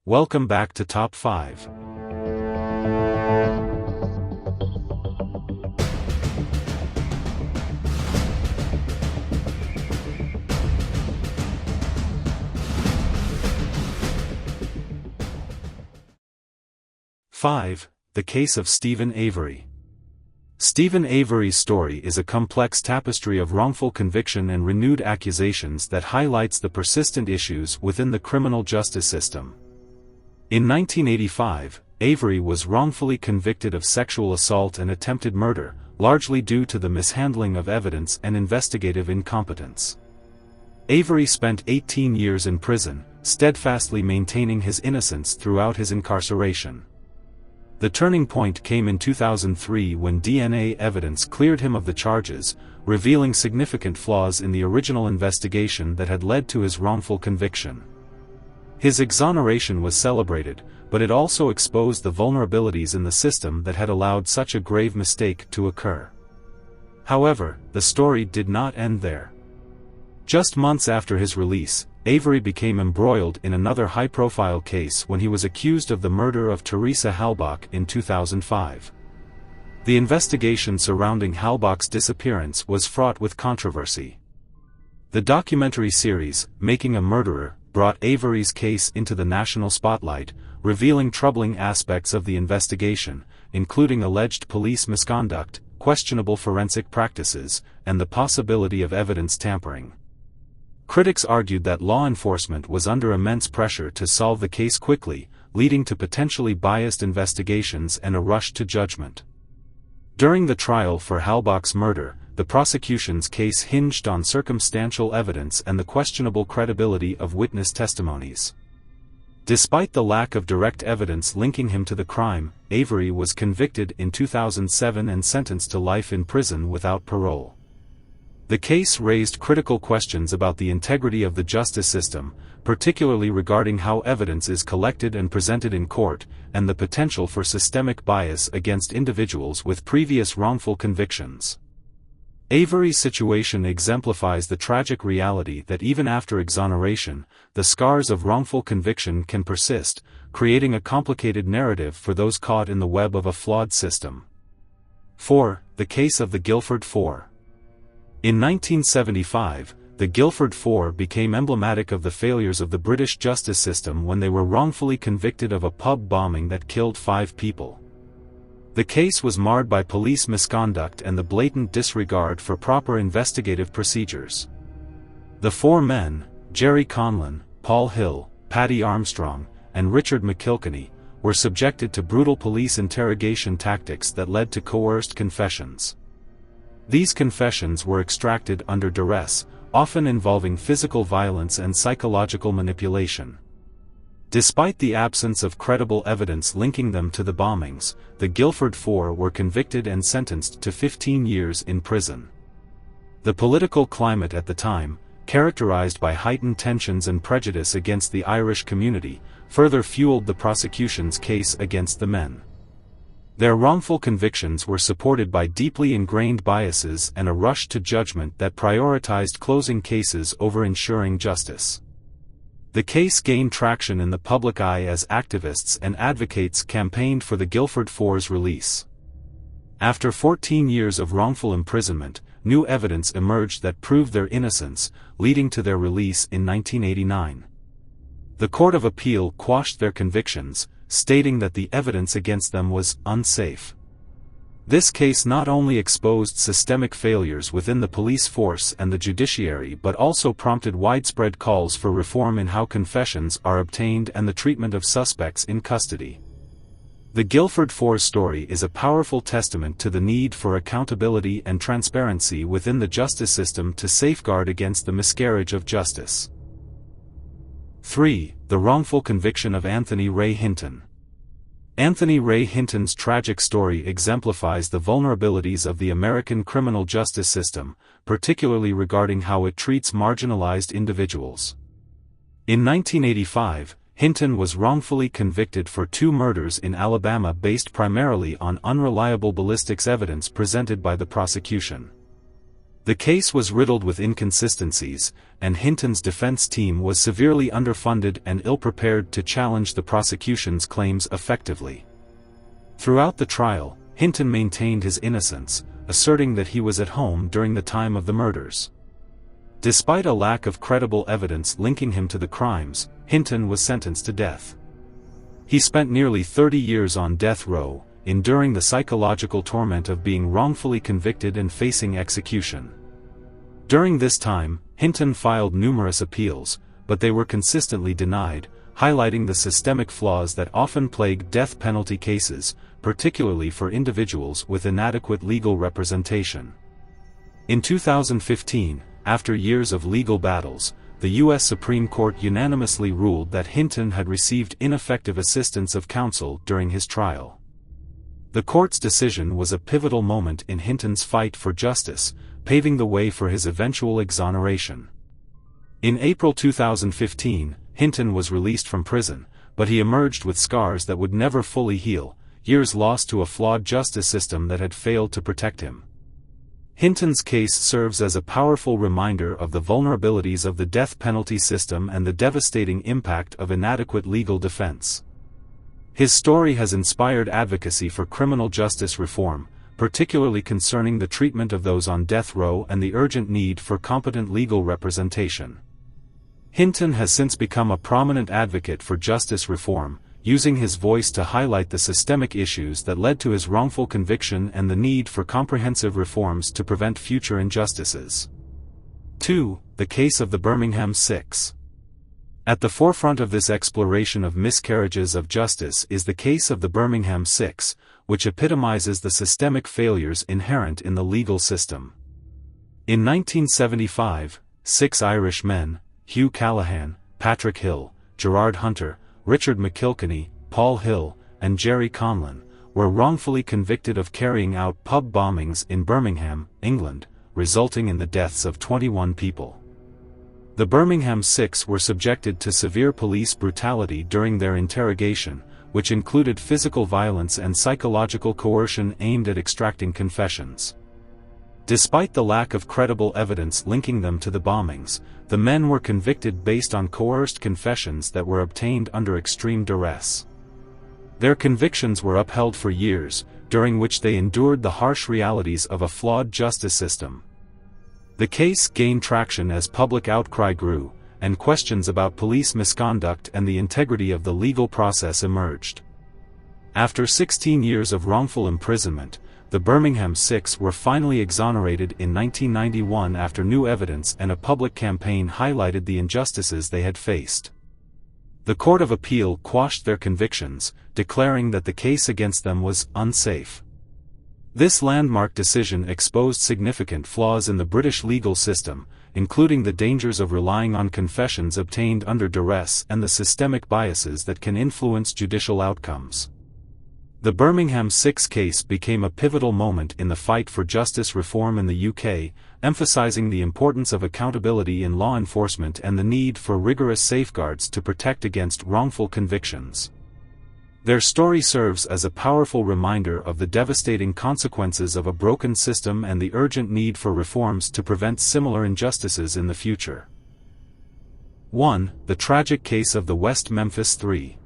Welcome back to Top 5. The Case of Stephen Avery. Stephen Avery's story is a complex tapestry of wrongful conviction and renewed accusations that highlights the persistent issues within the criminal justice system. In 1985, Avery was wrongfully convicted of sexual assault and attempted murder, largely due to the mishandling of evidence and investigative incompetence. Avery spent 18 years in prison, steadfastly maintaining his innocence throughout his incarceration. The turning point came in 2003 when DNA evidence cleared him of the charges, revealing significant flaws in the original investigation that had led to his wrongful conviction. His exoneration was celebrated, but it also exposed the vulnerabilities in the system that had allowed such a grave mistake to occur. However, the story did not end there. Just months after his release, Avery became embroiled in another high-profile case when he was accused of the murder of Teresa Halbach in 2005. The investigation surrounding Halbach's disappearance was fraught with controversy. The documentary series, Making a Murderer, brought Avery's case into the national spotlight, revealing troubling aspects of the investigation, including alleged police misconduct, questionable forensic practices, and the possibility of evidence tampering. Critics argued that law enforcement was under immense pressure to solve the case quickly, leading to potentially biased investigations and a rush to judgment. During the trial for Halbach's murder, the prosecution's case hinged on circumstantial evidence and the questionable credibility of witness testimonies. Despite the lack of direct evidence linking him to the crime, Avery was convicted in 2007 and sentenced to life in prison without parole. The case raised critical questions about the integrity of the justice system, particularly regarding how evidence is collected and presented in court, and the potential for systemic bias against individuals with previous wrongful convictions. Avery's situation exemplifies the tragic reality that even after exoneration, the scars of wrongful conviction can persist, creating a complicated narrative for those caught in the web of a flawed system. 4. The Case of the Guildford Four. In 1975, the Guildford Four became emblematic of the failures of the British justice system when they were wrongfully convicted of a pub bombing that killed 5 people. The case was marred by police misconduct and the blatant disregard for proper investigative procedures. The 4 men, Jerry Conlon, Paul Hill, Paddy Armstrong, and Richard McKilkenny, were subjected to brutal police interrogation tactics that led to coerced confessions. These confessions were extracted under duress, often involving physical violence and psychological manipulation. Despite the absence of credible evidence linking them to the bombings, the Guildford Four were convicted and sentenced to 15 years in prison. The political climate at the time, characterized by heightened tensions and prejudice against the Irish community, further fueled the prosecution's case against the men. Their wrongful convictions were supported by deeply ingrained biases and a rush to judgment that prioritized closing cases over ensuring justice. The case gained traction in the public eye as activists and advocates campaigned for the Guildford Four's release. After 14 years of wrongful imprisonment, new evidence emerged that proved their innocence, leading to their release in 1989. The Court of Appeal quashed their convictions, stating that the evidence against them was unsafe. This case not only exposed systemic failures within the police force and the judiciary but also prompted widespread calls for reform in how confessions are obtained and the treatment of suspects in custody. The Guildford Four story is a powerful testament to the need for accountability and transparency within the justice system to safeguard against the miscarriage of justice. 3. The wrongful conviction of Anthony Ray Hinton. Anthony Ray Hinton's tragic story exemplifies the vulnerabilities of the American criminal justice system, particularly regarding how it treats marginalized individuals. In 1985, Hinton was wrongfully convicted for 2 murders in Alabama based primarily on unreliable ballistics evidence presented by the prosecution. The case was riddled with inconsistencies, and Hinton's defense team was severely underfunded and ill-prepared to challenge the prosecution's claims effectively. Throughout the trial, Hinton maintained his innocence, asserting that he was at home during the time of the murders. Despite a lack of credible evidence linking him to the crimes, Hinton was sentenced to death. He spent nearly 30 years on death row, enduring the psychological torment of being wrongfully convicted and facing execution. During this time, Hinton filed numerous appeals, but they were consistently denied, highlighting the systemic flaws that often plague death penalty cases, particularly for individuals with inadequate legal representation. In 2015, after years of legal battles, the U.S. Supreme Court unanimously ruled that Hinton had received ineffective assistance of counsel during his trial. The court's decision was a pivotal moment in Hinton's fight for justice, paving the way for his eventual exoneration. In April 2015, Hinton was released from prison, but he emerged with scars that would never fully heal, years lost to a flawed justice system that had failed to protect him. Hinton's case serves as a powerful reminder of the vulnerabilities of the death penalty system and the devastating impact of inadequate legal defense. His story has inspired advocacy for criminal justice reform, particularly concerning the treatment of those on death row and the urgent need for competent legal representation. Hinton has since become a prominent advocate for justice reform, using his voice to highlight the systemic issues that led to his wrongful conviction and the need for comprehensive reforms to prevent future injustices. 2. The case of the Birmingham Six. At the forefront of this exploration of miscarriages of justice is the case of the Birmingham Six, which epitomizes the systemic failures inherent in the legal system. In 1975, 6 Irish men, Hugh Callahan, Patrick Hill, Gerard Hunter, Richard McKilkenny, Paul Hill, and Jerry Conlon, were wrongfully convicted of carrying out pub bombings in Birmingham, England, resulting in the deaths of 21 people. The Birmingham Six were subjected to severe police brutality during their interrogation, which included physical violence and psychological coercion aimed at extracting confessions. Despite the lack of credible evidence linking them to the bombings, the men were convicted based on coerced confessions that were obtained under extreme duress. Their convictions were upheld for years, during which they endured the harsh realities of a flawed justice system. The case gained traction as public outcry grew, and questions about police misconduct and the integrity of the legal process emerged. After 16 years of wrongful imprisonment, the Birmingham Six were finally exonerated in 1991 after new evidence and a public campaign highlighted the injustices they had faced. The Court of Appeal quashed their convictions, declaring that the case against them was unsafe. This landmark decision exposed significant flaws in the British legal system, including the dangers of relying on confessions obtained under duress and the systemic biases that can influence judicial outcomes. The Birmingham Six case became a pivotal moment in the fight for justice reform in the UK, emphasizing the importance of accountability in law enforcement and the need for rigorous safeguards to protect against wrongful convictions. Their story serves as a powerful reminder of the devastating consequences of a broken system and the urgent need for reforms to prevent similar injustices in the future. 1. The tragic case of the West Memphis Three.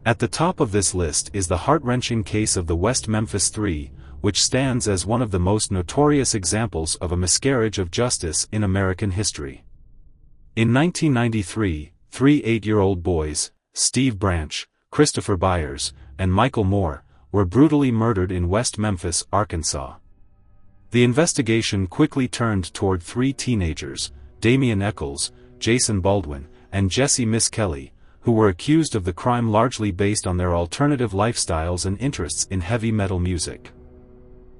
At the top of this list is the heart-wrenching case of the West Memphis Three, which stands as one of the most notorious examples of a miscarriage of justice in American history. In 1993, 3 8-year-old boys, Steve Branch, Christopher Byers, and Michael Moore, were brutally murdered in West Memphis, Arkansas. The investigation quickly turned toward 3 teenagers, Damian Eccles, Jason Baldwin, and Jesse Miskelly, who were accused of the crime largely based on their alternative lifestyles and interests in heavy metal music.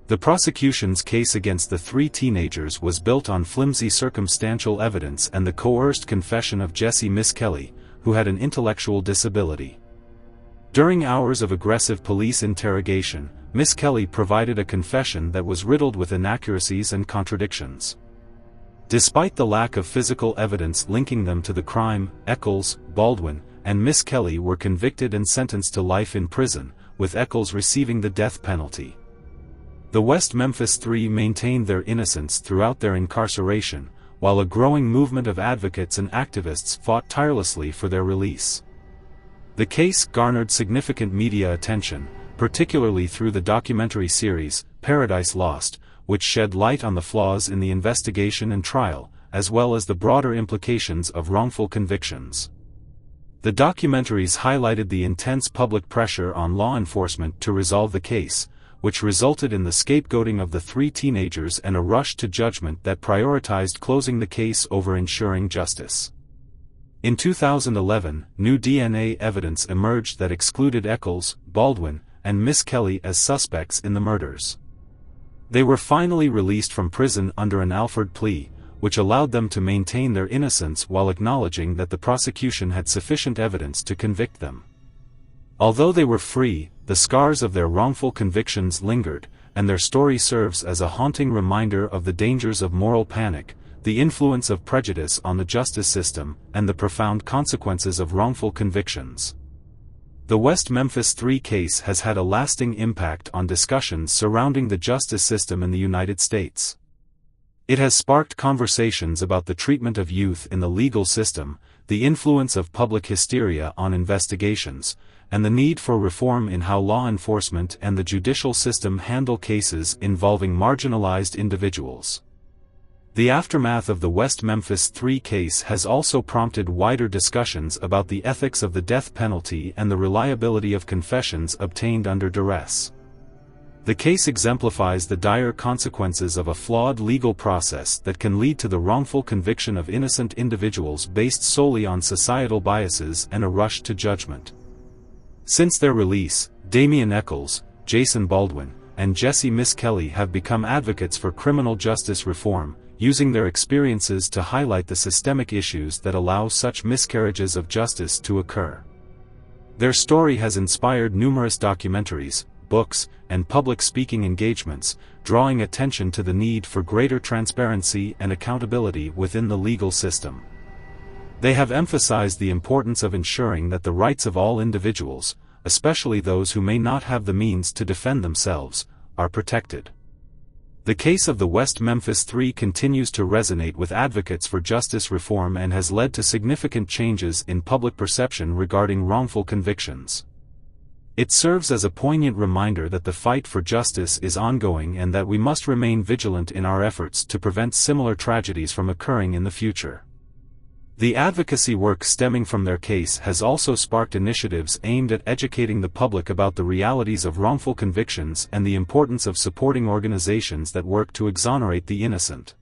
The prosecution's case against the 3 teenagers was built on flimsy circumstantial evidence and the coerced confession of Jesse Miskelly, who had an intellectual disability. During hours of aggressive police interrogation, Miskelly provided a confession that was riddled with inaccuracies and contradictions. Despite the lack of physical evidence linking them to the crime, Eccles, Baldwin, and Miskelly were convicted and sentenced to life in prison, with Eccles receiving the death penalty. The West Memphis Three maintained their innocence throughout their incarceration, while a growing movement of advocates and activists fought tirelessly for their release. The case garnered significant media attention, particularly through the documentary series, Paradise Lost, which shed light on the flaws in the investigation and trial, as well as the broader implications of wrongful convictions. The documentaries highlighted the intense public pressure on law enforcement to resolve the case, which resulted in the scapegoating of the three teenagers and a rush to judgment that prioritized closing the case over ensuring justice. In 2011, new DNA evidence emerged that excluded Eccles, Baldwin, and Miss Kelly as suspects in the murders. They were finally released from prison under an Alford plea, which allowed them to maintain their innocence while acknowledging that the prosecution had sufficient evidence to convict them. Although they were free, the scars of their wrongful convictions lingered, and their story serves as a haunting reminder of the dangers of moral panic, the influence of prejudice on the justice system, and the profound consequences of wrongful convictions. The West Memphis Three case has had a lasting impact on discussions surrounding the justice system in the United States. It has sparked conversations about the treatment of youth in the legal system, the influence of public hysteria on investigations, and the need for reform in how law enforcement and the judicial system handle cases involving marginalized individuals. The aftermath of the West Memphis Three case has also prompted wider discussions about the ethics of the death penalty and the reliability of confessions obtained under duress. The case exemplifies the dire consequences of a flawed legal process that can lead to the wrongful conviction of innocent individuals based solely on societal biases and a rush to judgment. Since their release, Damian Eccles, Jason Baldwin, and Jessie Miss Kelly have become advocates for criminal justice reform, using their experiences to highlight the systemic issues that allow such miscarriages of justice to occur. Their story has inspired numerous documentaries, books, and public speaking engagements, drawing attention to the need for greater transparency and accountability within the legal system. They have emphasized the importance of ensuring that the rights of all individuals, especially those who may not have the means to defend themselves, are protected. The case of the West Memphis Three continues to resonate with advocates for justice reform and has led to significant changes in public perception regarding wrongful convictions. It serves as a poignant reminder that the fight for justice is ongoing and that we must remain vigilant in our efforts to prevent similar tragedies from occurring in the future. The advocacy work stemming from their case has also sparked initiatives aimed at educating the public about the realities of wrongful convictions and the importance of supporting organizations that work to exonerate the innocent.